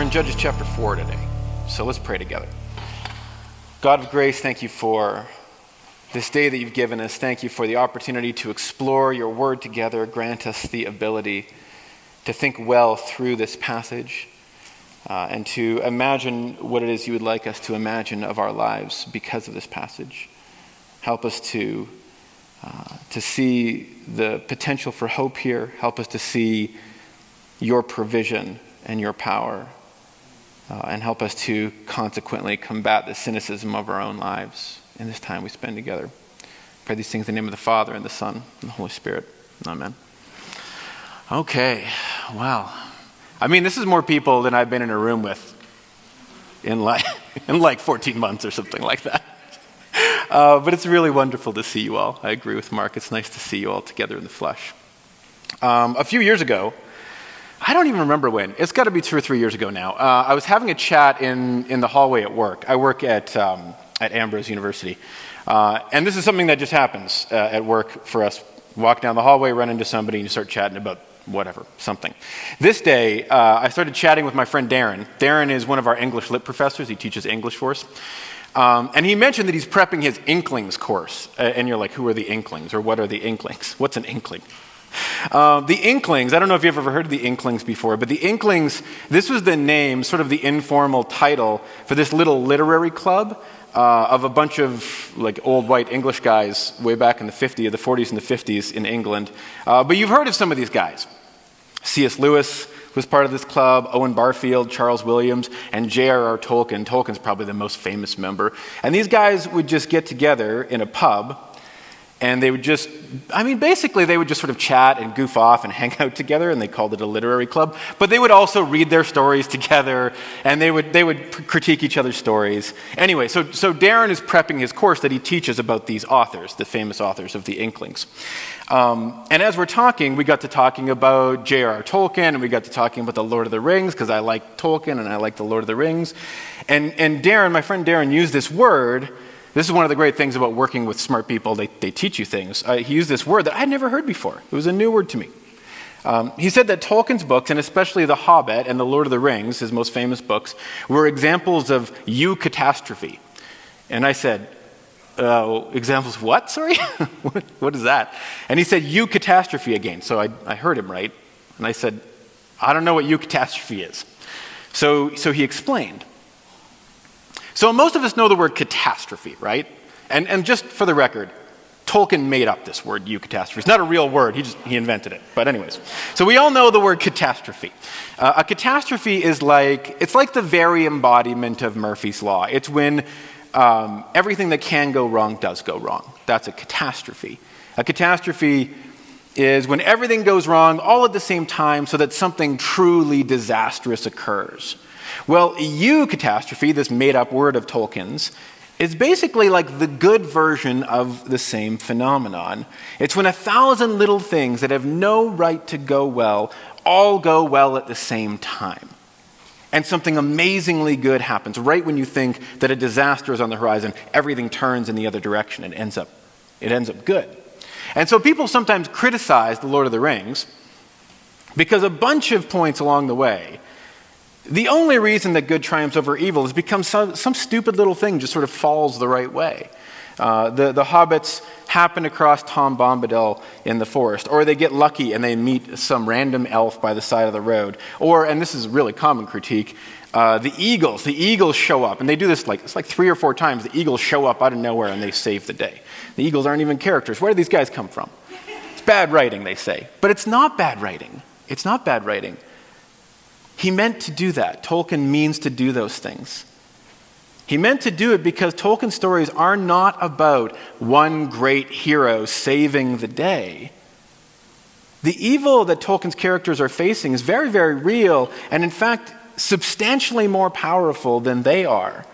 in Judges chapter 4 today. So let's pray together. God of grace, thank you for this day that you've given us. Thank you for the opportunity to explore your word together. Grant us the ability to think well through this passage and to imagine what it is you would like us to imagine of our lives because of this passage. Help us to see the potential for hope here. Help us to see your provision and your power. And help us to consequently combat the cynicism of our own lives in this time we spend together. I pray these things in the name of the Father and the Son and the Holy Spirit. Amen. Okay, wow. I mean, this is more people than I've been in a room with in like 14 months or something like that. But it's really wonderful to see you all. I agree with Mark. It's nice to see you all together in the flesh. A few years ago, I don't even remember when. It's got to be 2 or 3 years ago now. I was having a chat in the hallway at work. I work at Ambrose University. And this is something that just happens at work for us. Walk down the hallway, run into somebody, and you start chatting about whatever, something. This day, I started chatting with my friend Darren. Darren is one of our English lit professors. He teaches English for us. And he mentioned that he's prepping his Inklings course. And you're like, who are the Inklings? Or what are the Inklings? What's an Inkling? The Inklings, I don't know if you've ever heard of the Inklings before, but the Inklings, this was the name, sort of the informal title for this little literary club of a bunch of like old white English guys way back in the 40s and the 50s in England. But you've heard of some of these guys. C.S. Lewis was part of this club, Owen Barfield, Charles Williams, and J.R.R. Tolkien. Tolkien's probably the most famous member. And these guys would just get together in a pub. And they would basically they would just sort of chat and goof off and hang out together, and they called it a literary club. But they would also read their stories together, and they would critique each other's stories. Anyway, so Darren is prepping his course that he teaches about these authors, the famous authors of the Inklings. And as we're talking, we got to talking about J.R.R. Tolkien, and we got to talking about the Lord of the Rings, because I like Tolkien and I like the Lord of the Rings. And Darren, my friend Darren, used this word. This is one of the great things about working with smart people. They teach you things. He used this word that I'd never heard before. It was a new word to me. He said that Tolkien's books, and especially The Hobbit and The Lord of the Rings, his most famous books, were examples of eucatastrophe. And I said, examples of what? Sorry? What is that? And he said eucatastrophe again. So I heard him right. And I said, I don't know what eucatastrophe is. So he explained. So most of us know the word catastrophe, right? And just for the record, Tolkien made up this word, eucatastrophe. It's not a real word, he invented it. But anyways, so we all know the word catastrophe. A catastrophe is it's like the very embodiment of Murphy's Law. It's when everything that can go wrong does go wrong. That's a catastrophe. A catastrophe is when everything goes wrong all at the same time so that something truly disastrous occurs. Well, eucatastrophe, this made-up word of Tolkien's, is basically like the good version of the same phenomenon. It's when 1,000 little things that have no right to go well all go well at the same time. And something amazingly good happens right when you think that a disaster is on the horizon. Everything turns in the other direction and ends up good. And so people sometimes criticize The Lord of the Rings because a bunch of points along the way, the only reason that good triumphs over evil is because some stupid little thing just sort of falls the right way. The hobbits happen across Tom Bombadil in the forest, or they get lucky and they meet some random elf by the side of the road. Or, and this is a really common critique, the eagles show up, and they do this it's like 3 or 4 times. The eagles show up out of nowhere and they save the day. The eagles aren't even characters. Where do these guys come from? It's bad writing, they say. But it's not bad writing. It's not bad writing. He meant to do that. Tolkien means to do those things. He meant to do it because Tolkien's stories are not about one great hero saving the day. The evil that Tolkien's characters are facing is very, very real, and in fact, substantially more powerful than they are.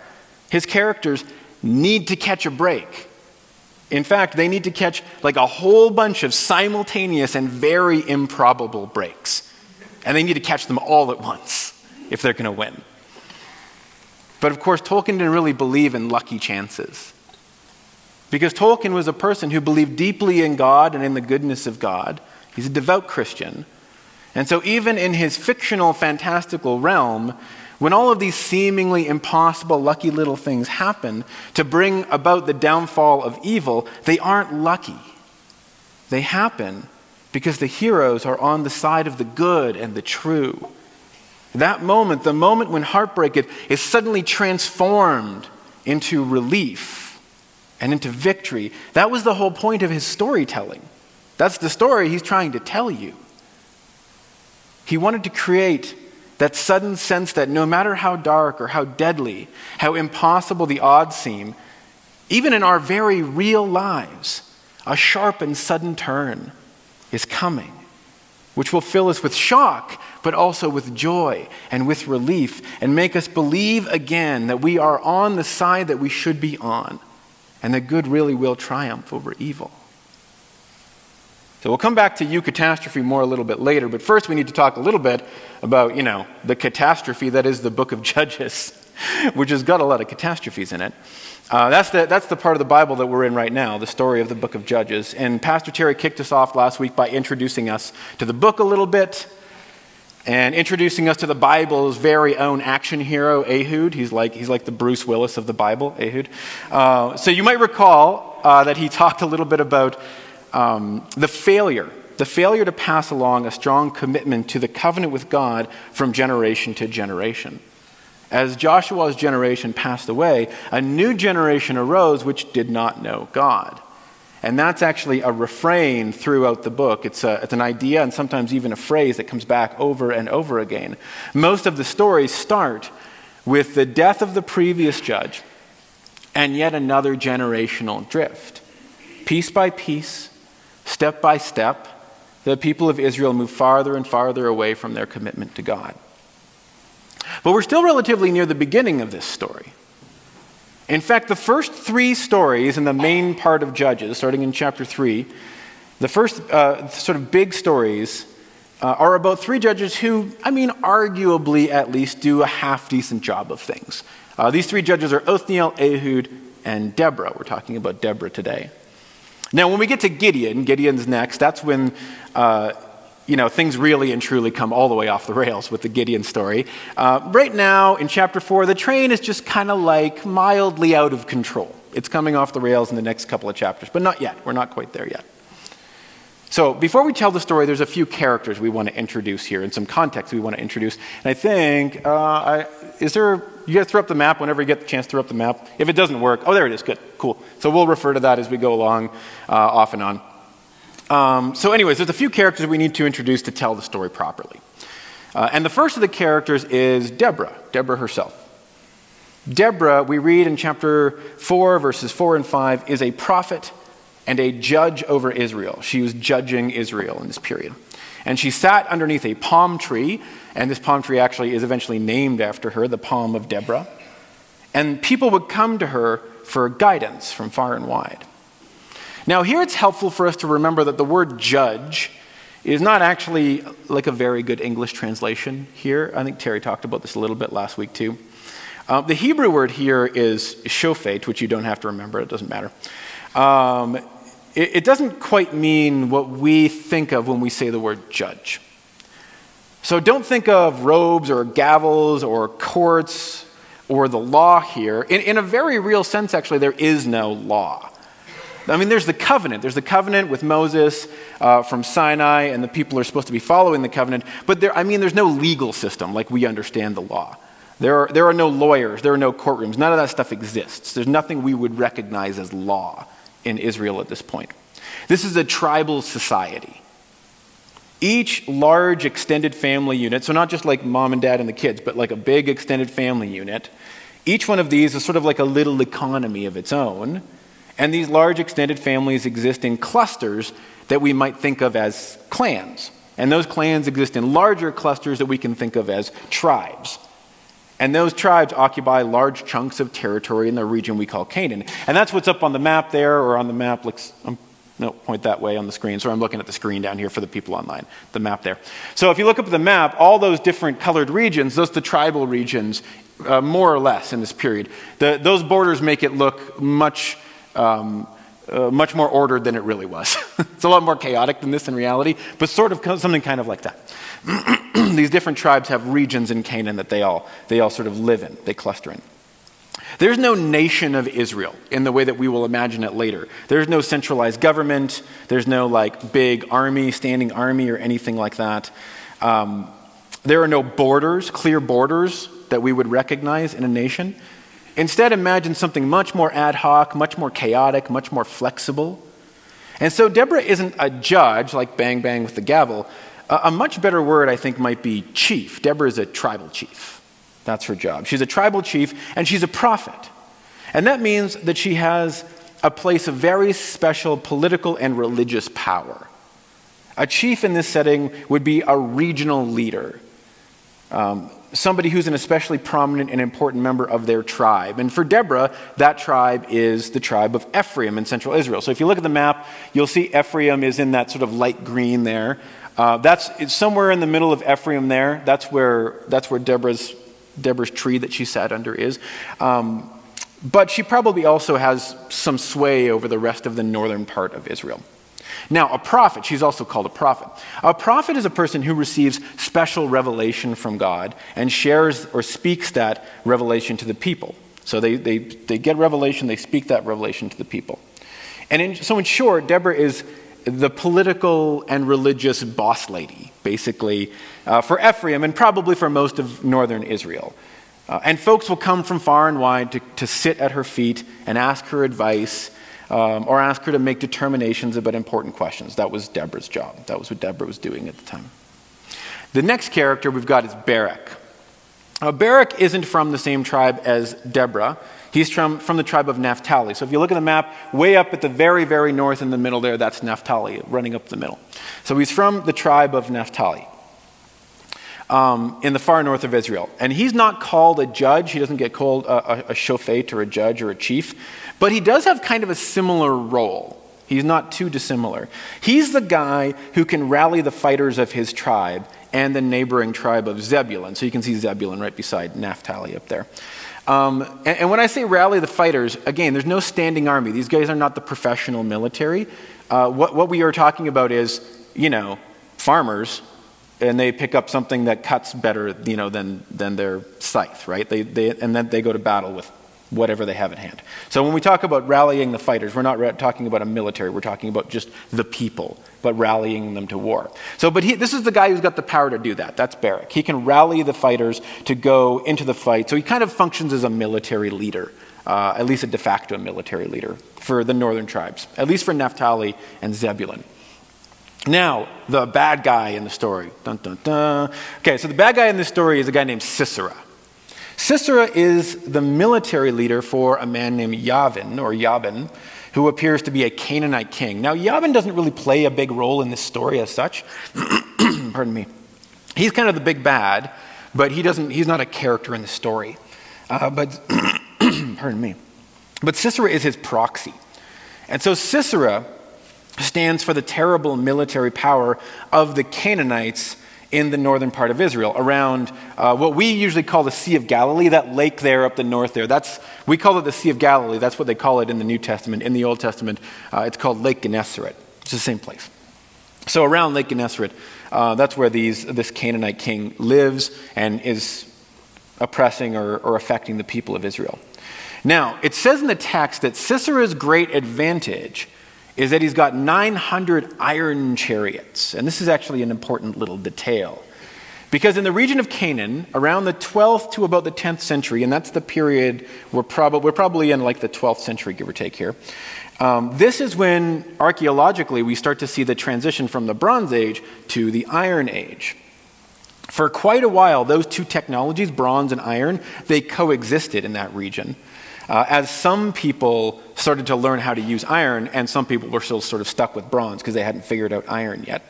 His characters need to catch a break. In fact, they need to catch like a whole bunch of simultaneous and very improbable breaks. And they need to catch them all at once if they're going to win. But of course, Tolkien didn't really believe in lucky chances. Because Tolkien was a person who believed deeply in God and in the goodness of God. He's a devout Christian. And so even in his fictional, fantastical realm, When all of these seemingly impossible, lucky little things happen to bring about the downfall of evil, they aren't lucky. They happen because the heroes are on the side of the good and the true. That moment, the moment when heartbreak is suddenly transformed into relief and into victory, that was the whole point of his storytelling. That's the story he's trying to tell you. He wanted to create that sudden sense that no matter how dark or how deadly, how impossible the odds seem, even in our very real lives, a sharp and sudden turn is coming, which will fill us with shock, but also with joy and with relief, and make us believe again that we are on the side that we should be on, and that good really will triumph over evil. So we'll come back to eucatastrophe more a little bit later, but first we need to talk a little bit about, the catastrophe that is the book of Judges, which has got a lot of catastrophes in it. That's the part of the Bible that we're in right now, the story of the book of Judges. And Pastor Terry kicked us off last week by introducing us to the book a little bit and introducing us to the Bible's very own action hero, Ehud. He's like the Bruce Willis of the Bible, Ehud. So you might recall that he talked a little bit about the failure to pass along a strong commitment to the covenant with God from generation to generation. As Joshua's generation passed away, a new generation arose which did not know God. And that's actually a refrain throughout the book. It's an idea and sometimes even a phrase that comes back over and over again. Most of the stories start with the death of the previous judge and yet another generational drift. Piece by piece, step by step, the people of Israel move farther and farther away from their commitment to God. But we're still relatively near the beginning of this story. In fact, the first three stories in the main part of Judges, starting in chapter 3, the first sort of big stories are about three judges who, arguably at least do a half-decent job of things. These three judges are Othniel, Ehud, and Deborah. We're talking about Deborah today. Now, when we get to Gideon's next, that's when, things really and truly come all the way off the rails with the Gideon story. Right now, in chapter 4, the train is just kind of like mildly out of control. It's coming off the rails in the next couple of chapters, but not yet. We're not quite there yet. So before we tell the story, there's a few characters we want to introduce here and some context we want to introduce. And I think, you guys throw up the map whenever you get the chance to throw up the map. If it doesn't work, there it is, good, cool. So we'll refer to that as we go along, off and on. So anyways, there's a few characters we need to introduce to tell the story properly. And the first of the characters is Deborah herself. Deborah, we read in chapter 4, verses 4 and 5, is a prophet and a judge over Israel. She was judging Israel in this period. And she sat underneath a palm tree, and this palm tree actually is eventually named after her, the Palm of Deborah. And people would come to her for guidance from far and wide. Now here it's helpful for us to remember that the word judge is not actually like a very good English translation here. I think Terry talked about this a little bit last week too. The Hebrew word here is shofet, which you don't have to remember, it doesn't matter. It doesn't quite mean what we think of when we say the word judge. So don't think of robes or gavels or courts or the law here. In a very real sense, actually, there is no law. There's the covenant. There's the covenant with Moses from Sinai, and the people are supposed to be following the covenant. But there's no legal system like we understand the law. There are no lawyers. There are no courtrooms. None of that stuff exists. There's nothing we would recognize as law in Israel at this point. This is a tribal society. Each large extended family unit, so not just like mom and dad and the kids, but like a big extended family unit, each one of these is sort of like a little economy of its own. And these large extended families exist in clusters that we might think of as clans. And those clans exist in larger clusters that we can think of as tribes. And those tribes occupy large chunks of territory in the region we call Canaan. And that's what's up on the map there, or on the map, point that way on the screen. So I'm looking at the screen down here for the people online, the map there. So if you look up at the map, all those different colored regions, those are the tribal regions, more or less in this period. Those borders make it look much more ordered than it really was. It's a lot more chaotic than this in reality, but sort of something kind of like that. these different tribes have regions in Canaan that they all sort of live in, they cluster in. There's no nation of Israel in the way that we will imagine it later. There's no centralized government. There's no big army, standing army or anything like that. There are no borders, clear borders that we would recognize in a nation. Instead, imagine something much more ad hoc, much more chaotic, much more flexible. And so Deborah isn't a judge, like bang, bang with the gavel. A much better word, I think, might be chief. Deborah is a tribal chief. That's her job. She's a tribal chief, and she's a prophet. And that means that she has a place of very special political and religious power. A chief in this setting would be a regional leader, somebody who's an especially prominent and important member of their tribe. And for Deborah, that tribe is the tribe of Ephraim in central Israel. So if you look at the map, you'll see Ephraim is in that sort of light green there. It's somewhere in the middle of Ephraim there. That's where Deborah's tree that she sat under is. But she probably also has some sway over the rest of the northern part of Israel. Now, a prophet, she's also called a prophet. A prophet is a person who receives special revelation from God and shares or speaks that revelation to the people. So they get revelation, they speak that revelation to the people. And so in short, Deborah is the political and religious boss lady, basically, for Ephraim and probably for most of northern Israel. And folks will come from far and wide to sit at her feet and ask her advice or ask her to make determinations about important questions. That was Deborah's job. That was what Deborah was doing at the time. The next character we've got is Barrick. Barrick isn't from the same tribe as Deborah. He's from the tribe of Naphtali. So if you look at the map, way up at the very, very north in the middle there, that's Naphtali, running up the middle. So he's from the tribe of Naphtali in the far north of Israel. And he's not called a judge. He doesn't get called a shofet or a judge or a chief. But he does have kind of a similar role. He's not too dissimilar. He's the guy who can rally the fighters of his tribe and the neighboring tribe of Zebulun. So you can see Zebulun right beside Naphtali up there. And when I say rally the fighters, again, there's no standing army. These guys are not the professional military. What we are talking about is, farmers, and they pick up something that cuts better, than their scythe, right? And then they go to battle with whatever they have at hand. So when we talk about rallying the fighters, we're not talking about a military. We're talking about just the people, but rallying them to war. This is the guy who's got the power to do that. That's Barrick. He can rally the fighters to go into the fight. So he kind of functions as a military leader, at least a de facto military leader for the northern tribes, at least for Naphtali and Zebulun. Now, the bad guy in the story. Dun, dun, dun. Okay, so the bad guy in this story is a guy named Sisera. Sisera is the military leader for a man named Yabin, who appears to be a Canaanite king. Now, Yabin doesn't really play a big role in this story as such. Pardon me. He's kind of the big bad, but he's not a character in the story. Pardon me. But Sisera is his proxy. And so Sisera stands for the terrible military power of the Canaanites in the northern part of Israel, around what we usually call the Sea of Galilee, that lake there up the north there. We call it the Sea of Galilee. That's what they call it in the New Testament. In the Old Testament, it's called Lake Gennesaret. It's the same place. So around Lake Gennesaret, that's where this Canaanite king lives and is oppressing or affecting the people of Israel. Now, it says in the text that Sisera's great advantage is that he's got 900 iron chariots. And this is actually an important little detail. Because in the region of Canaan, around the 12th to about the 10th century, and that's the period we're probably in like the 12th century, give or take here, this is when archaeologically we start to see the transition from the Bronze Age to the Iron Age. For quite a while, those two technologies, bronze and iron, they coexisted in that region. As some people started to learn how to use iron, and some people were still sort of stuck with bronze because they hadn't figured out iron yet.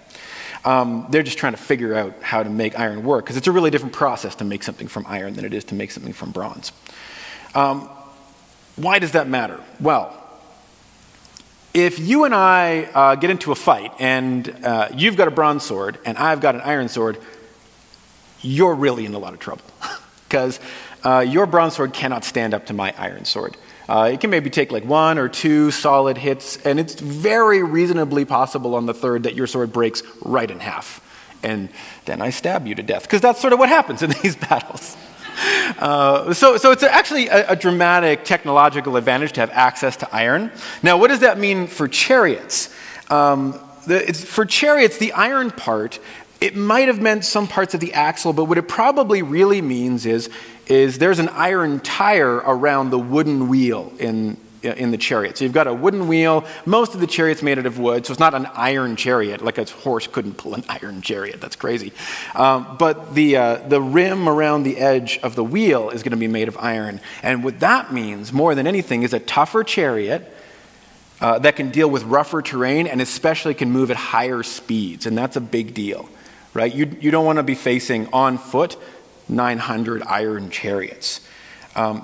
They're just trying to figure out how to make iron work, because it's a really different process to make something from iron than it is to make something from bronze. Why does that matter? Well, if you and I get into a fight, and you've got a bronze sword, and I've got an iron sword, you're really in a lot of trouble, because your bronze sword cannot stand up to my iron sword. It can maybe take like 1 or 2 solid hits, and it's very reasonably possible on the third that your sword breaks right in half. and then I stab you to death. Because that's sort of what happens in these battles. So it's actually a dramatic technological advantage to have access to iron. Now, what does that mean for chariots? For chariots, the iron part, it might have meant some parts of the axle, but what it probably really means is there's an iron tire around the wooden wheel in the chariot. So you've got a wooden wheel. Most of the chariot's made out of wood, so it's not an iron chariot. Like a horse couldn't pull an iron chariot. That's crazy. But the rim around the edge of the wheel is going to be made of iron. And what that means, more than anything, is a tougher chariot that can deal with rougher terrain and especially can move at higher speeds. And that's a big deal, right? You don't want to be facing on foot 900 iron chariots.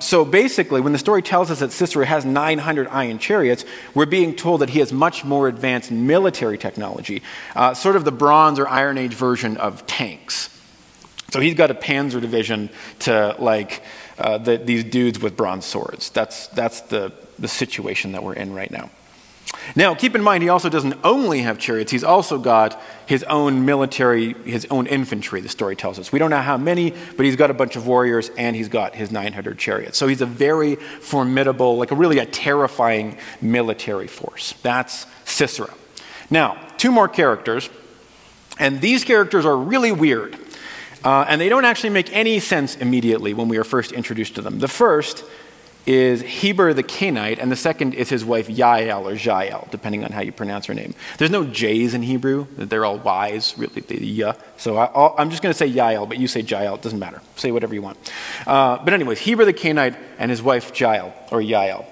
So basically, when the story tells us that Sisera has 900 iron chariots, we're being told that he has much more advanced military technology, sort of the Bronze or Iron Age version of tanks. So he's got a panzer division to these dudes with bronze swords. That's the situation that we're in right now. Now, keep in mind, he also doesn't only have chariots. He's also got his own military, his own infantry, the story tells us. We don't know how many, but he's got a bunch of warriors, and he's got his 900 chariots. So he's a very formidable, a terrifying military force. That's Sisera. Now, two more characters, and these characters are really weird. And they don't actually make any sense immediately when we are first introduced to them. The first is Heber the Canaanite, and the second is his wife Yael, or Jael, depending on how you pronounce her name. There's no J's in Hebrew. They're all Y's, really, the So I'm just going to say Yael, but you say Jael. It doesn't matter. Say whatever you want. But anyways, Heber the Canaanite and his wife Jael, or Yael.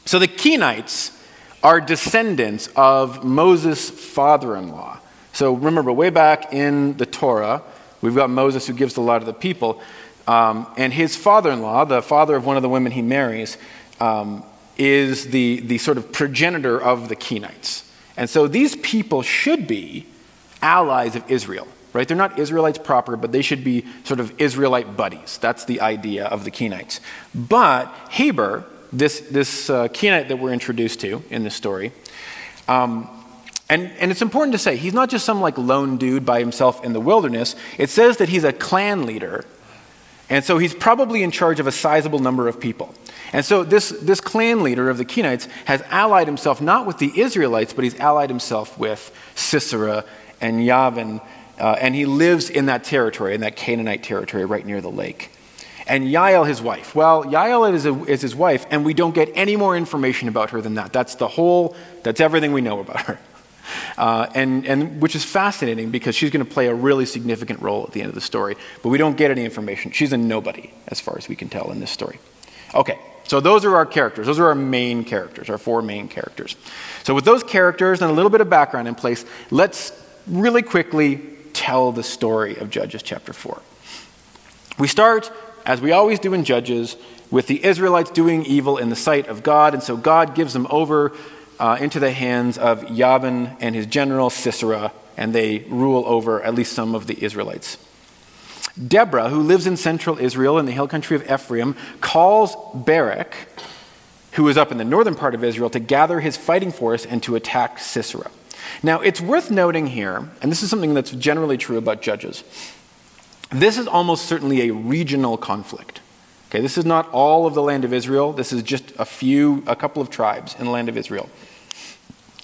So the Kenites are descendants of Moses' father-in-law. So remember, way back in the Torah, we've got Moses who gives the law to the people. And his father-in-law, the father of one of the women he marries, is the sort of progenitor of the Kenites. And so these people should be allies of Israel, right? They're not Israelites proper, but they should be sort of Israelite buddies. That's the idea of the Kenites. But Heber, this Kenite that we're introduced to in this story, and it's important to say, he's not just some lone dude by himself in the wilderness. It says that he's a clan leader. And so he's probably in charge of a sizable number of people. And so this clan leader of the Kenites has allied himself not with the Israelites, but he's allied himself with Sisera and Yavin. And he lives in that territory, in that Canaanite territory right near the lake. And Yael, his wife. Well, Yael is his wife, and we don't get any more information about her than that. That's everything we know about her. And which is fascinating because she's going to play a really significant role at the end of the story, but we don't get any information. She's a nobody as far as we can tell in this story. Okay, so those are our characters. Those are our main characters, our four main characters. So with those characters and a little bit of background in place, let's really quickly tell the story of Judges chapter 4. We start, as we always do in Judges, with the Israelites doing evil in the sight of God, and so God gives them over into the hands of Yavin and his general Sisera, and they rule over at least some of the Israelites. Deborah, who lives in central Israel in the hill country of Ephraim, calls Barrick, who is up in the northern part of Israel, to gather his fighting force and to attack Sisera. Now, it's worth noting here, and this is something that's generally true about Judges, this is almost certainly a regional conflict. Okay, this is not all of the land of Israel. This is just a couple of tribes in the land of Israel.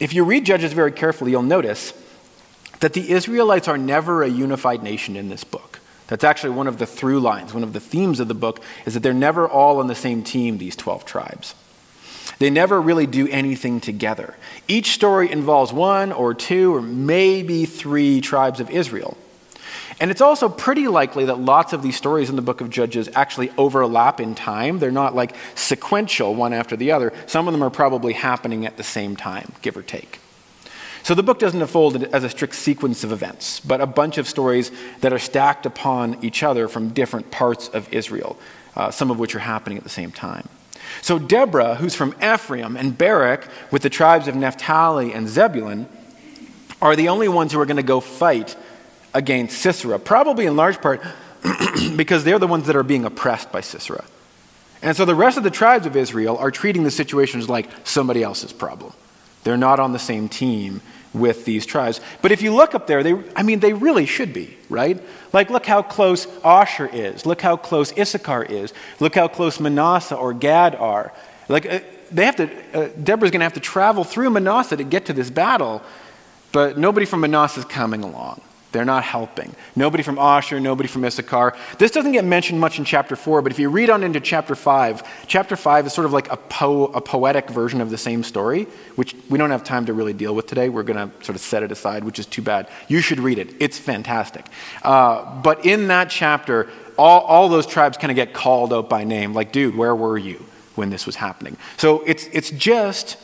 If you read Judges very carefully, you'll notice that the Israelites are never a unified nation in this book. That's actually one of the through lines, one of the themes of the book, is that they're never all on the same team, these 12 tribes. They never really do anything together. Each story involves one or two or maybe three tribes of Israel. And it's also pretty likely that lots of these stories in the book of Judges actually overlap in time. They're not sequential, one after the other. Some of them are probably happening at the same time, give or take. So the book doesn't unfold as a strict sequence of events, but a bunch of stories that are stacked upon each other from different parts of Israel, some of which are happening at the same time. So Deborah, who's from Ephraim, and Barrick, with the tribes of Naphtali and Zebulun, are the only ones who are going to go fight against Sisera, probably in large part because they're the ones that are being oppressed by Sisera. And so the rest of the tribes of Israel are treating the situations like somebody else's problem. They're not on the same team with these tribes. But if you look up there, they really should be, right? Like, look how close Asher is. Look how close Issachar is. Look how close Manasseh or Gad are. Like, Deborah's going to have to travel through Manasseh to get to this battle, but nobody from Manasseh is coming along. They're not helping. Nobody from Asher, nobody from Issachar. This doesn't get mentioned much in chapter 4, but if you read on into chapter 5 is sort of like a poetic version of the same story, which we don't have time to really deal with today. We're going to sort of set it aside, which is too bad. You should read it. It's fantastic. But in that chapter, all those tribes kind of get called out by name. Like, dude, where were you when this was happening? So it's just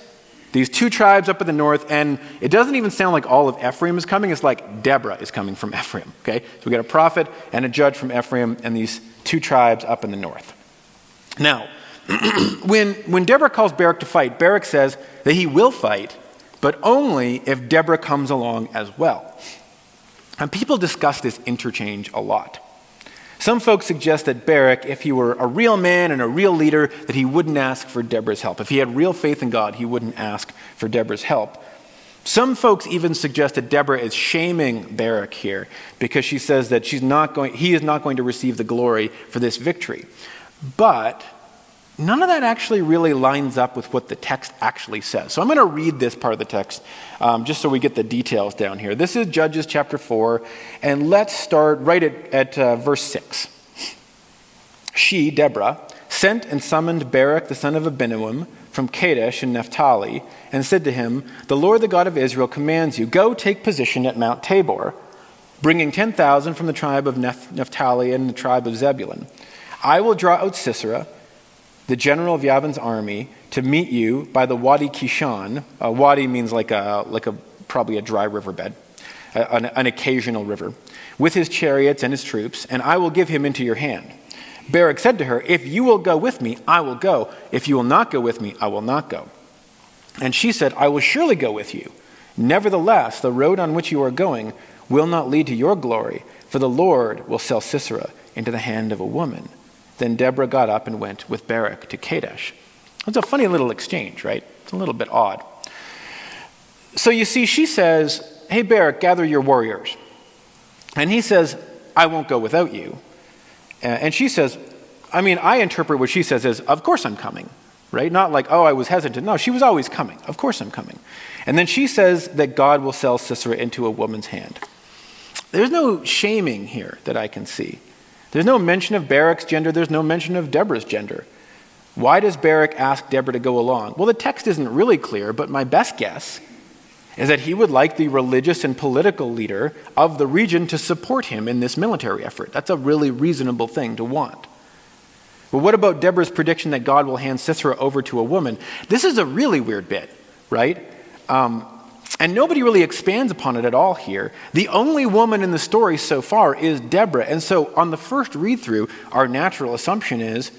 these two tribes up in the north, and it doesn't even sound like all of Ephraim is coming. It's like Deborah is coming from Ephraim, okay? So we got a prophet and a judge from Ephraim and these two tribes up in the north. Now, when Deborah calls Barrick to fight, Barrick says that he will fight, but only if Deborah comes along as well. And people discuss this interchange a lot. Some folks suggest that Barrick, if he were a real man and a real leader, that he wouldn't ask for Deborah's help. If he had real faith in God, he wouldn't ask for Deborah's help. Some folks even suggest that Deborah is shaming Barrick here because she says that he is not going to receive the glory for this victory. But none of that actually really lines up with what the text actually says. So I'm going to read this part of the text just so we get the details down here. This is Judges chapter 4, and let's start right at verse 6. She, Deborah, sent and summoned Barrick the son of Abinoam from Kadesh in Naphtali, and said to him, "The Lord, the God of Israel, commands you, go take position at Mount Tabor, bringing 10,000 from the tribe of Naphtali and the tribe of Zebulun. I will draw out Sisera, the general of Yavin's army, to meet you by the Wadi Kishon." Wadi means probably a dry riverbed, an occasional river, "with his chariots and his troops, and I will give him into your hand." Barrick said to her, "If you will go with me, I will go. If you will not go with me, I will not go." And she said, "I will surely go with you. Nevertheless, the road on which you are going will not lead to your glory, for the Lord will sell Sisera into the hand of a woman." Then Deborah got up and went with Barrick to Kadesh. It's a funny little exchange, right? It's a little bit odd. So you see, she says, "Hey, Barrick, gather your warriors." And he says, "I won't go without you." And she says, I interpret what she says as, "Of course I'm coming," right? Not like, "Oh, I was hesitant." No, she was always coming. "Of course I'm coming." And then she says that God will sell Sisera into a woman's hand. There's no shaming here that I can see. There's no mention of Barrick's gender. There's no mention of Deborah's gender. Why does Barrick ask Deborah to go along? Well, the text isn't really clear, but my best guess is that he would like the religious and political leader of the region to support him in this military effort. That's a really reasonable thing to want. But what about Deborah's prediction that God will hand Sisera over to a woman? This is a really weird bit, right? And nobody really expands upon it at all here. The only woman in the story so far is Deborah. And so on the first read-through, our natural assumption is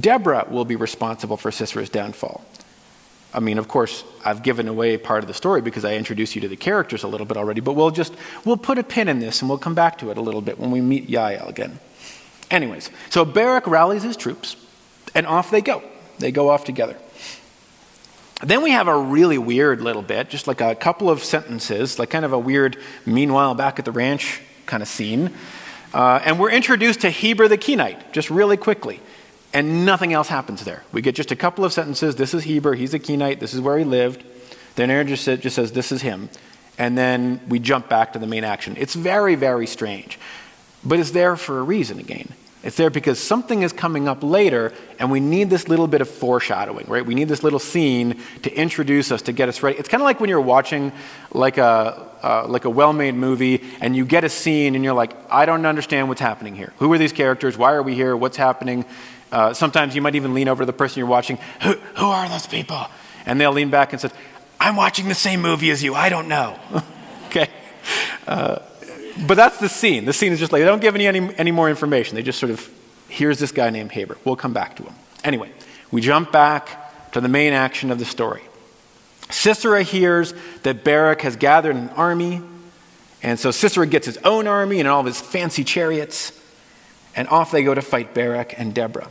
Deborah will be responsible for Sisera's downfall. Of course, I've given away part of the story because I introduced you to the characters a little bit already, but we'll put a pin in this and we'll come back to it a little bit when we meet Yael again. Anyways, so Barrick rallies his troops and off they go. They go off together. Then we have a really weird little bit, just like a couple of sentences, like kind of a weird meanwhile back at the ranch kind of scene. And we're introduced to Heber the Kenite, just really quickly. And nothing else happens there. We get just a couple of sentences. This is Heber, he's a Kenite, this is where he lived. The narrator just says, this is him. And then we jump back to the main action. It's very, very strange. But it's there for a reason again. It's there because something is coming up later, and we need this little bit of foreshadowing, right? We need this little scene to introduce us, to get us ready. It's kind of like when you're watching like a well-made movie, and you get a scene, and you're like, I don't understand what's happening here. Who are these characters? Why are we here? What's happening? Sometimes you might even lean over to the person you're watching. Who are those people? And they'll lean back and say, I'm watching the same movie as you. I don't know. Okay. But that's the scene. The scene is just like, they don't give any more information. They just sort of, here's this guy named Heber. We'll come back to him. Anyway, we jump back to the main action of the story. Sisera hears that Barrick has gathered an army. And so Sisera gets his own army and all of his fancy chariots. And off they go to fight Barrick and Deborah.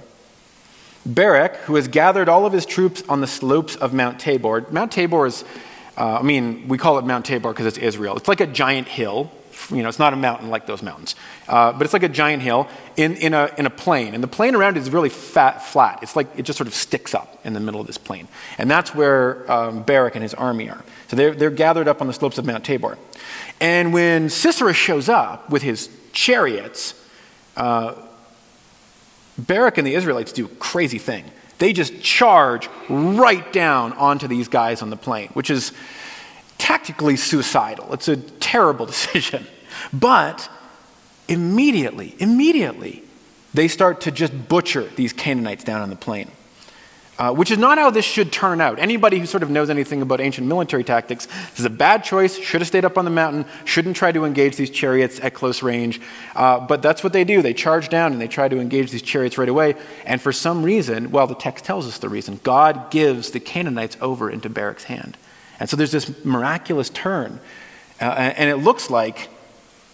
Barrick, who has gathered all of his troops on the slopes of Mount Tabor. Mount Tabor is We call it Mount Tabor because it's Israel. It's like a giant hill. It's not a mountain like those mountains, but it's like a giant hill in a plain. And the plain around it is really flat. It's like it just sort of sticks up in the middle of this plain. And that's where Barrick and his army are. So they're gathered up on the slopes of Mount Tabor. And when Sisera shows up with his chariots, Barrick and the Israelites do a crazy thing. They just charge right down onto these guys on the plain, which is tactically suicidal. It's a terrible decision. But immediately, they start to just butcher these Canaanites down on the plain, which is not how this should turn out. Anybody who sort of knows anything about ancient military tactics, this is a bad choice, should have stayed up on the mountain, shouldn't try to engage these chariots at close range. But that's what they do. They charge down and they try to engage these chariots right away. And for some reason, well, the text tells us the reason, God gives the Canaanites over into Barrick's hand. And so there's this miraculous turn. And it looks like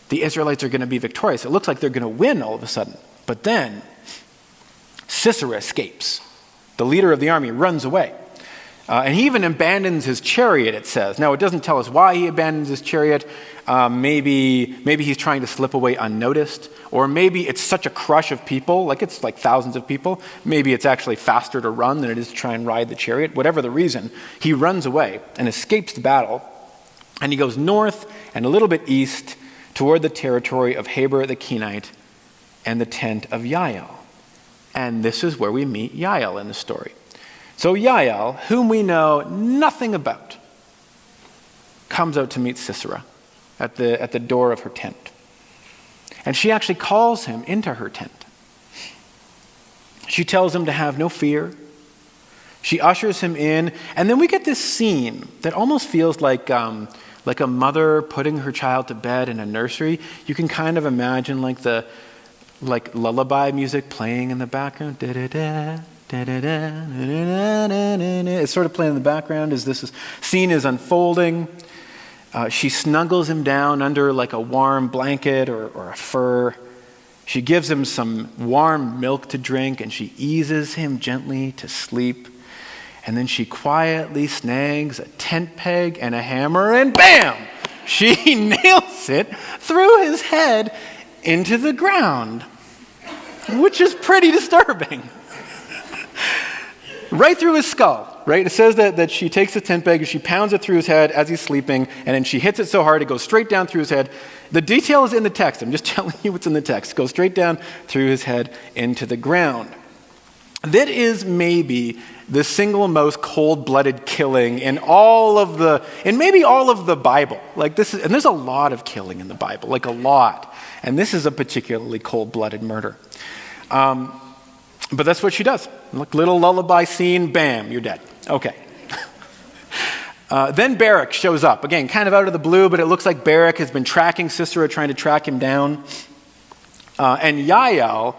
the Israelites are going to be victorious. It looks like they're going to win all of a sudden. But then Sisera escapes. The leader of the army runs away. And he even abandons his chariot, it says. Now, it doesn't tell us why he abandons his chariot. Maybe he's trying to slip away unnoticed. Or maybe it's such a crush of people, it's like thousands of people. Maybe it's actually faster to run than it is to try and ride the chariot. Whatever the reason, he runs away and escapes the battle. And he goes north and a little bit east toward the territory of Tabor the Kenite and the tent of Yael. And this is where we meet Yael in the story. So Yael, whom we know nothing about, comes out to meet Sisera at the door of her tent. And she actually calls him into her tent. She tells him to have no fear. She ushers him in. And then we get this scene that almost feels like a mother putting her child to bed in a nursery. You can kind of imagine like lullaby music playing in the background. Da-da-da. It's sort of playing in the background as this scene is unfolding. She snuggles him down under like a warm blanket or a fur. She gives him some warm milk to drink and she eases him gently to sleep. And then she quietly snags a tent peg and a hammer and bam! She nails it through his head into the ground, which is pretty disturbing. Right through his skull, right? It says that she takes the tent peg and she pounds it through his head as he's sleeping, and then she hits it so hard it goes straight down through his head. The detail is in the text. I'm just telling you what's in the text. It goes straight down through his head into the ground. That is maybe the single most cold-blooded killing in maybe all of the Bible. And there's a lot of killing in the Bible, a lot. And this is a particularly cold-blooded murder. But that's what she does. Little lullaby scene, bam, you're dead. Okay. Then Barrick shows up. Again, kind of out of the blue, but it looks like Barrick has been tracking Sisera, trying to track him down. And Yael,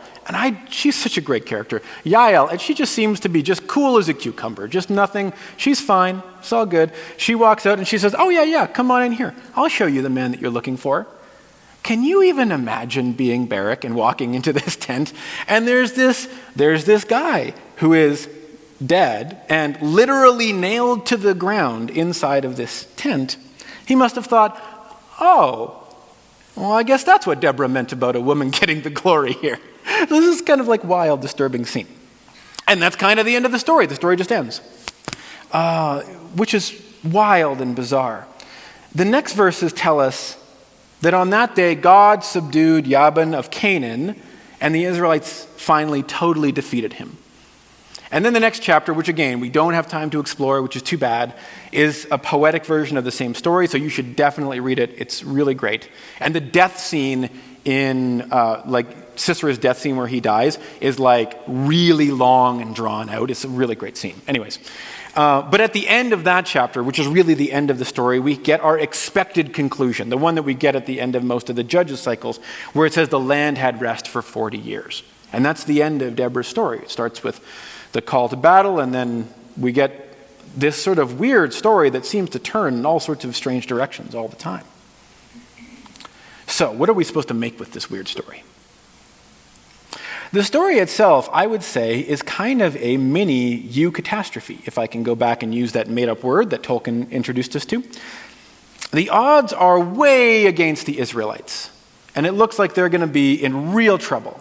she's such a great character. Yael, and she just seems to be just cool as a cucumber. Just nothing. She's fine. It's all good. She walks out and she says, oh yeah, come on in here. I'll show you the man that you're looking for. Can you even imagine being Barrick and walking into this tent? And there's this guy who is dead and literally nailed to the ground inside of this tent. He must have thought, oh, well, I guess that's what Deborah meant about a woman getting the glory here. This is kind of wild, disturbing scene. And that's kind of the end of the story. The story just ends, which is wild and bizarre. The next verses tell us that on that day, God subdued Jabin of Canaan, and the Israelites finally totally defeated him. And then the next chapter, which again, we don't have time to explore, which is too bad, is a poetic version of the same story, so you should definitely read it. It's really great. And the death scene in, Sisera's death scene where he dies is really long and drawn out. It's a really great scene. Anyways. But at the end of that chapter, which is really the end of the story, we get our expected conclusion, the one that we get at the end of most of the Judges cycles, where it says the land had rest for 40 years. And that's the end of Deborah's story. It starts with the call to battle, and then we get this sort of weird story that seems to turn in all sorts of strange directions all the time. So, what are we supposed to make with this weird story? The story itself, I would say, is kind of a mini eucatastrophe, if I can go back and use that made-up word that Tolkien introduced us to. The odds are way against the Israelites, and it looks like they're going to be in real trouble,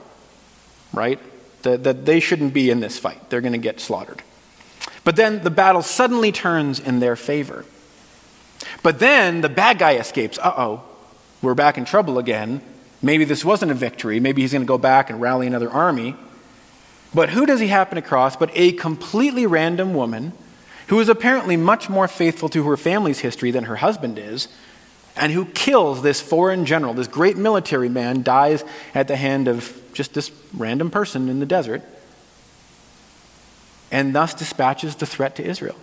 right? That they shouldn't be in this fight. They're going to get slaughtered. But then the battle suddenly turns in their favor. But then the bad guy escapes. Uh-oh, we're back in trouble again. Maybe this wasn't a victory. Maybe he's going to go back and rally another army. But who does he happen across but a completely random woman who is apparently much more faithful to her family's history than her husband is, and who kills this foreign general, this great military man, dies at the hand of just this random person in the desert, and thus dispatches the threat to Israel.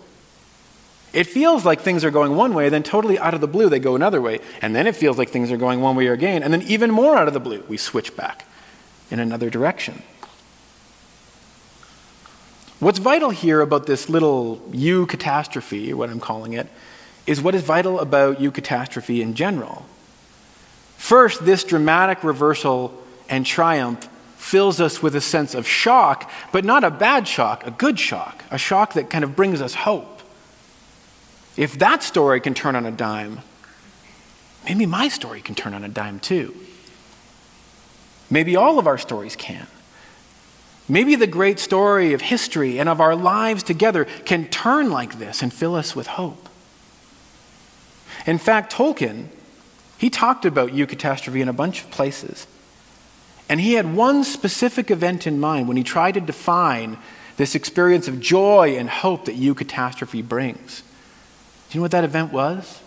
It feels like things are going one way, then totally out of the blue they go another way, and then it feels like things are going one way again, and then even more out of the blue we switch back in another direction. What's vital here about this little eucatastrophe, what I'm calling it, is what is vital about eucatastrophe in general. First, this dramatic reversal and triumph fills us with a sense of shock, but not a bad shock, a good shock, a shock that kind of brings us hope. If that story can turn on a dime, maybe my story can turn on a dime too. Maybe all of our stories can. Maybe the great story of history and of our lives together can turn like this and fill us with hope. In fact, Tolkien, he talked about eucatastrophe in a bunch of places. And he had one specific event in mind when he tried to define this experience of joy and hope that eucatastrophe brings. Do you know what that event was?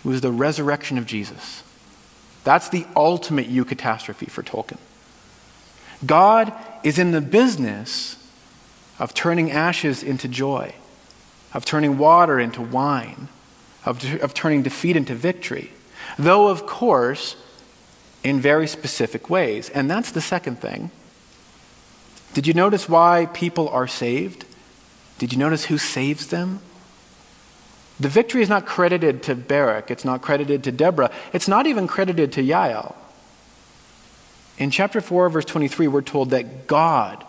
It was the resurrection of Jesus. That's the ultimate eucatastrophe for Tolkien. God is in the business of turning ashes into joy, of turning water into wine, of turning defeat into victory, though, of course, in very specific ways. And that's the second thing. Did you notice why people are saved? Did you notice who saves them? The victory is not credited to Barrick. It's not credited to Deborah. It's not even credited to Yael. In chapter 4, verse 23, we're told that God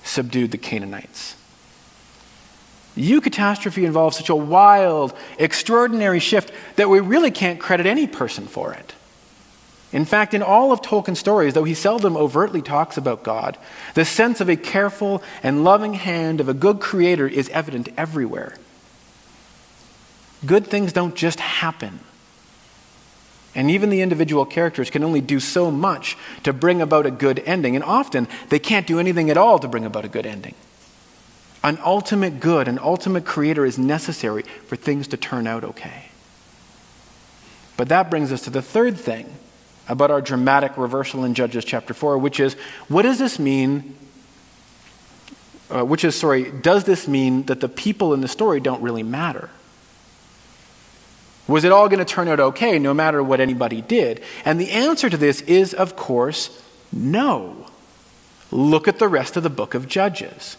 subdued the Canaanites. Eucatastrophe involves such a wild, extraordinary shift that we really can't credit any person for it. In fact, in all of Tolkien's stories, though he seldom overtly talks about God, the sense of a careful and loving hand of a good creator is evident everywhere. Good things don't just happen. And even the individual characters can only do so much to bring about a good ending. And often, they can't do anything at all to bring about a good ending. An ultimate good, an ultimate creator is necessary for things to turn out okay. But that brings us to the third thing about our dramatic reversal in Judges chapter 4, which is, does this mean that the people in the story don't really matter? Was it all going to turn out okay no matter what anybody did? And the answer to this is, of course, no. Look at the rest of the book of Judges.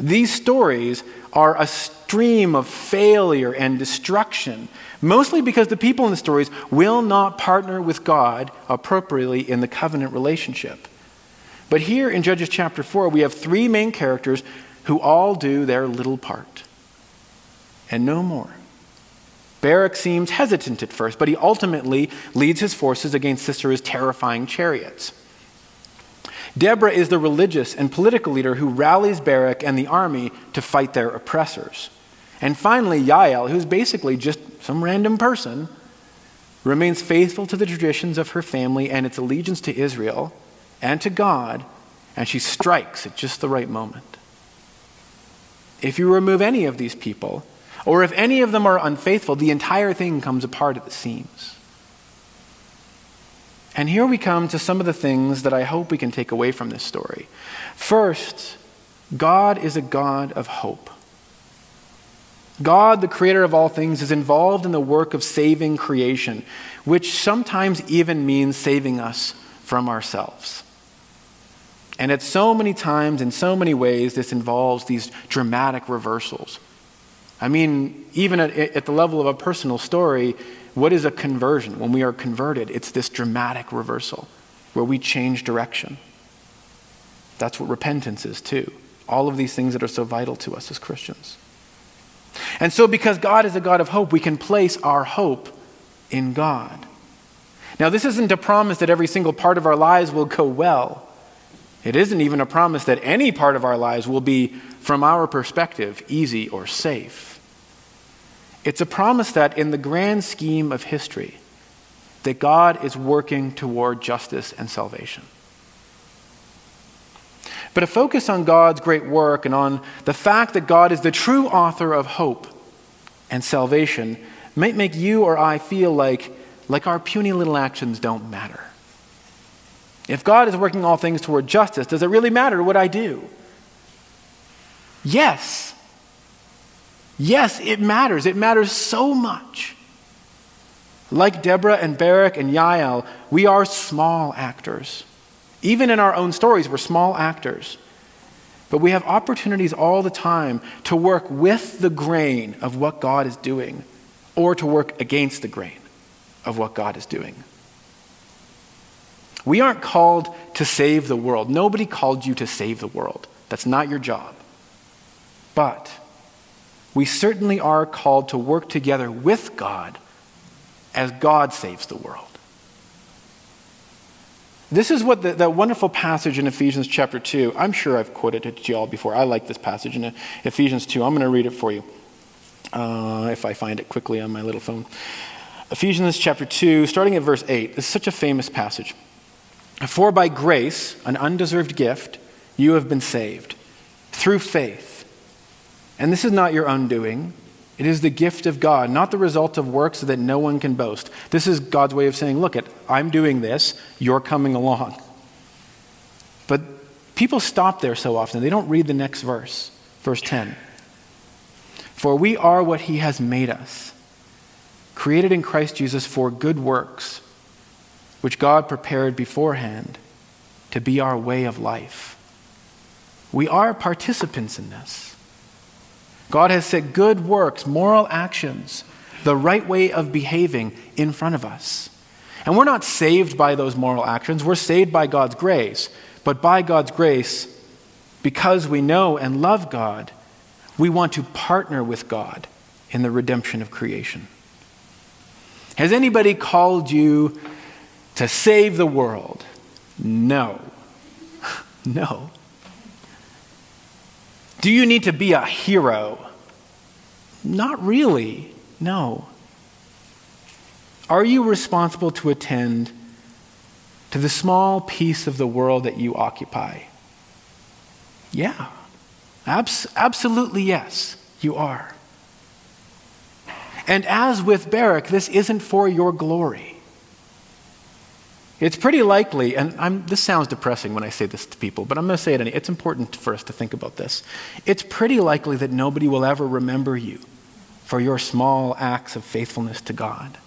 These stories are a stream of failure and destruction, mostly because the people in the stories will not partner with God appropriately in the covenant relationship. But here in Judges chapter 4, we have three main characters who all do their little part, and no more. Barrick seems hesitant at first, but he ultimately leads his forces against Sisera's terrifying chariots. Deborah is the religious and political leader who rallies Barrick and the army to fight their oppressors. And finally, Yael, who's basically just some random person, remains faithful to the traditions of her family and its allegiance to Israel and to God, and she strikes at just the right moment. If you remove any of these people, or if any of them are unfaithful, the entire thing comes apart at the seams. And here we come to some of the things that I hope we can take away from this story. First, God is a God of hope. God, the creator of all things, is involved in the work of saving creation, which sometimes even means saving us from ourselves. And at so many times, in so many ways, this involves these dramatic reversals. I mean, even at the level of a personal story, what is a conversion? When we are converted, it's this dramatic reversal where we change direction. That's what repentance is too. All of these things that are so vital to us as Christians. And so because God is a God of hope, we can place our hope in God. Now, this isn't a promise that every single part of our lives will go well. It isn't even a promise that any part of our lives will be, from our perspective, easy or safe. It's a promise that in the grand scheme of history, that God is working toward justice and salvation. But a focus on God's great work and on the fact that God is the true author of hope and salvation might make you or I feel like our puny little actions don't matter. If God is working all things toward justice, does it really matter what I do? Yes. Yes, it matters. It matters so much. Like Deborah and Barrick and Yael, we are small actors. Even in our own stories, we're small actors. But we have opportunities all the time to work with the grain of what God is doing, or to work against the grain of what God is doing. We aren't called to save the world. Nobody called you to save the world. That's not your job. But we certainly are called to work together with God as God saves the world. This is what that wonderful passage in Ephesians Chapter 2, I'm sure I've quoted it to you all before. I like this passage in Ephesians 2. I'm going to read it for you, if I find it quickly on my little phone. Ephesians Chapter 2, starting at verse 8. This is such a famous passage. For by grace, an undeserved gift, you have been saved, through faith. And this is not your undoing. It is the gift of God, not the result of works, so that no one can boast. This is God's way of saying, look, I'm doing this, you're coming along. But people stop there so often. They don't read the next verse, verse 10. For we are what he has made us, created in Christ Jesus for good works, which God prepared beforehand to be our way of life. We are participants in this. God has set good works, moral actions, the right way of behaving in front of us. And we're not saved by those moral actions. We're saved by God's grace. But by God's grace, because we know and love God, we want to partner with God in the redemption of creation. Has anybody called you to save the world? No. No. Do you need to be a hero? Not really, no. Are you responsible to attend to the small piece of the world that you occupy? Yeah, absolutely yes, you are. And as with Barrick, this isn't for your glory. It's pretty likely, and this sounds depressing when I say this to people, but I'm going to say it anyway. It's important for us to think about this. It's pretty likely that nobody will ever remember you for your small acts of faithfulness to God.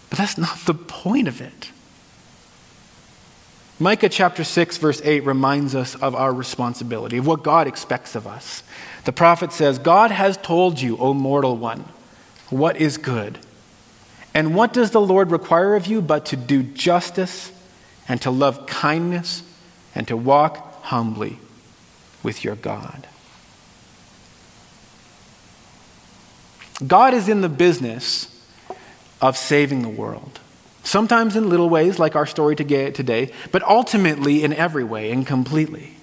But that's not the point of it. Micah chapter 6, verse 8 reminds us of our responsibility, of what God expects of us. The prophet says, God has told you, O mortal one, what is good. And what does the Lord require of you but to do justice and to love kindness and to walk humbly with your God? God is in the business of saving the world. Sometimes in little ways, like our story today, but ultimately in every way and completely.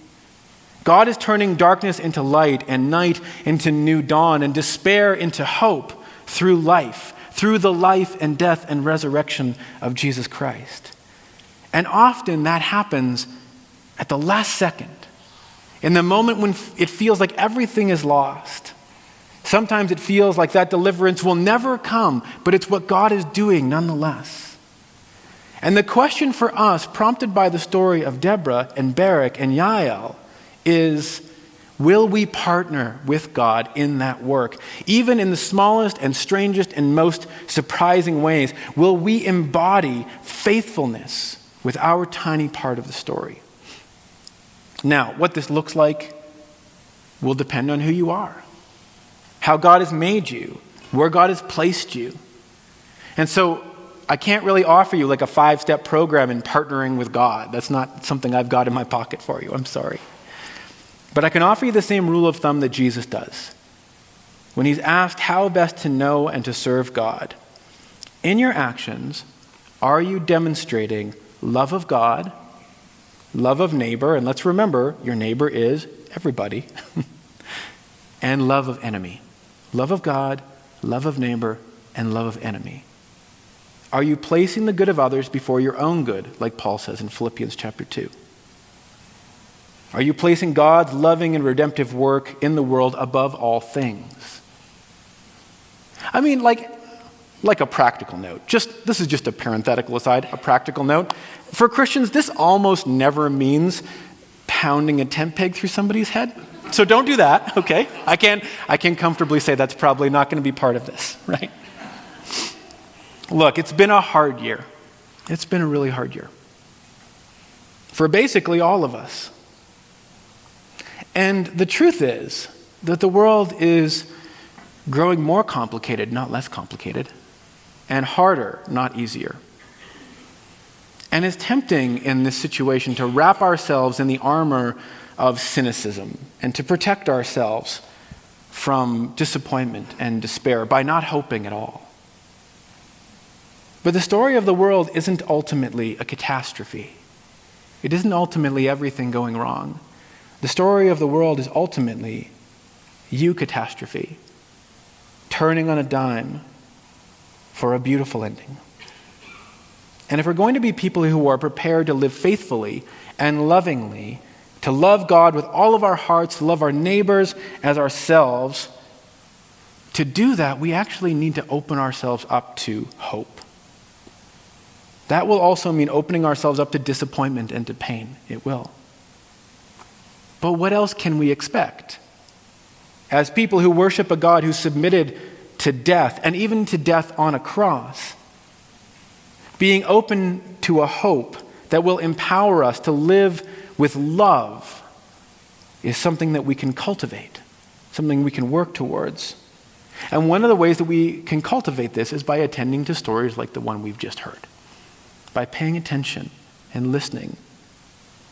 God is turning darkness into light and night into new dawn and despair into hope through life, through the life and death and resurrection of Jesus Christ. And often that happens at the last second, in the moment when it feels like everything is lost. Sometimes it feels like that deliverance will never come, but it's what God is doing nonetheless. And the question for us, prompted by the story of Deborah and Barrick and Yael, is, will we partner with God in that work? Even in the smallest and strangest and most surprising ways, will we embody faithfulness with our tiny part of the story? Now, what this looks like will depend on who you are, how God has made you, where God has placed you. And so I can't really offer you like a 5-step program in partnering with God. That's not something I've got in my pocket for you. I'm sorry. But I can offer you the same rule of thumb that Jesus does. When he's asked how best to know and to serve God, in your actions, are you demonstrating love of God, love of neighbor, and let's remember, your neighbor is everybody, and love of enemy. Love of God, love of neighbor, and love of enemy. Are you placing the good of others before your own good, like Paul says in Philippians Chapter 2? Are you placing God's loving and redemptive work in the world above all things? I mean, like a practical note. This is just a parenthetical aside, a practical note. For Christians, this almost never means pounding a tent peg through somebody's head. So don't do that, okay? I can comfortably say that's probably not going to be part of this, right? Look, it's been a hard year. It's been a really hard year. For basically all of us. And the truth is that the world is growing more complicated, not less complicated, and harder, not easier. And it's tempting in this situation to wrap ourselves in the armor of cynicism and to protect ourselves from disappointment and despair by not hoping at all. But the story of the world isn't ultimately a catastrophe. It isn't ultimately everything going wrong. The story of the world is ultimately eucatastrophe, turning on a dime for a beautiful ending. And if we're going to be people who are prepared to live faithfully and lovingly, to love God with all of our hearts, to love our neighbors as ourselves, to do that, we actually need to open ourselves up to hope. That will also mean opening ourselves up to disappointment and to pain. It will. But what else can we expect? As people who worship a God who submitted to death, and even to death on a cross, being open to a hope that will empower us to live with love is something that we can cultivate, something we can work towards. And one of the ways that we can cultivate this is by attending to stories like the one we've just heard, by paying attention and listening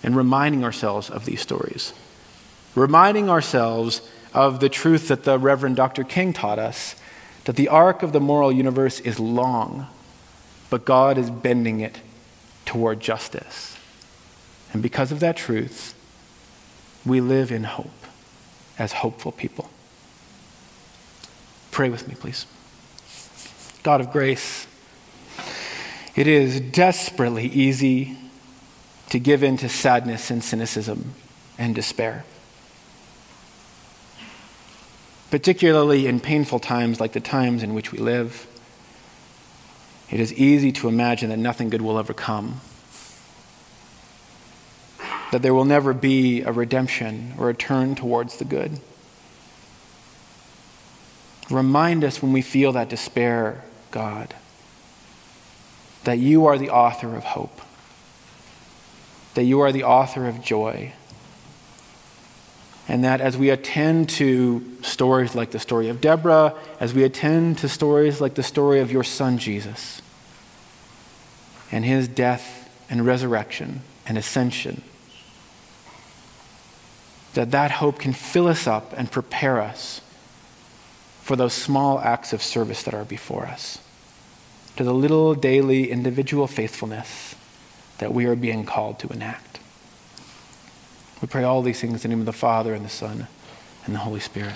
and reminding ourselves of these stories, reminding ourselves of the truth that the Reverend Dr. King taught us, that the arc of the moral universe is long, but God is bending it toward justice. And because of that truth, we live in hope as hopeful people. Pray with me, please. God of grace, it is desperately easy to give in to sadness and cynicism and despair. Particularly in painful times like the times in which we live, it is easy to imagine that nothing good will ever come, that there will never be a redemption or a turn towards the good. Remind us when we feel that despair, God, that you are the author of hope, that you are the author of joy, and that as we attend to stories like the story of Deborah, as we attend to stories like the story of your son Jesus, and his death and resurrection and ascension, that hope can fill us up and prepare us for those small acts of service that are before us, to the little daily individual faithfulness that we are being called to enact. We pray all these things in the name of the Father and the Son and the Holy Spirit.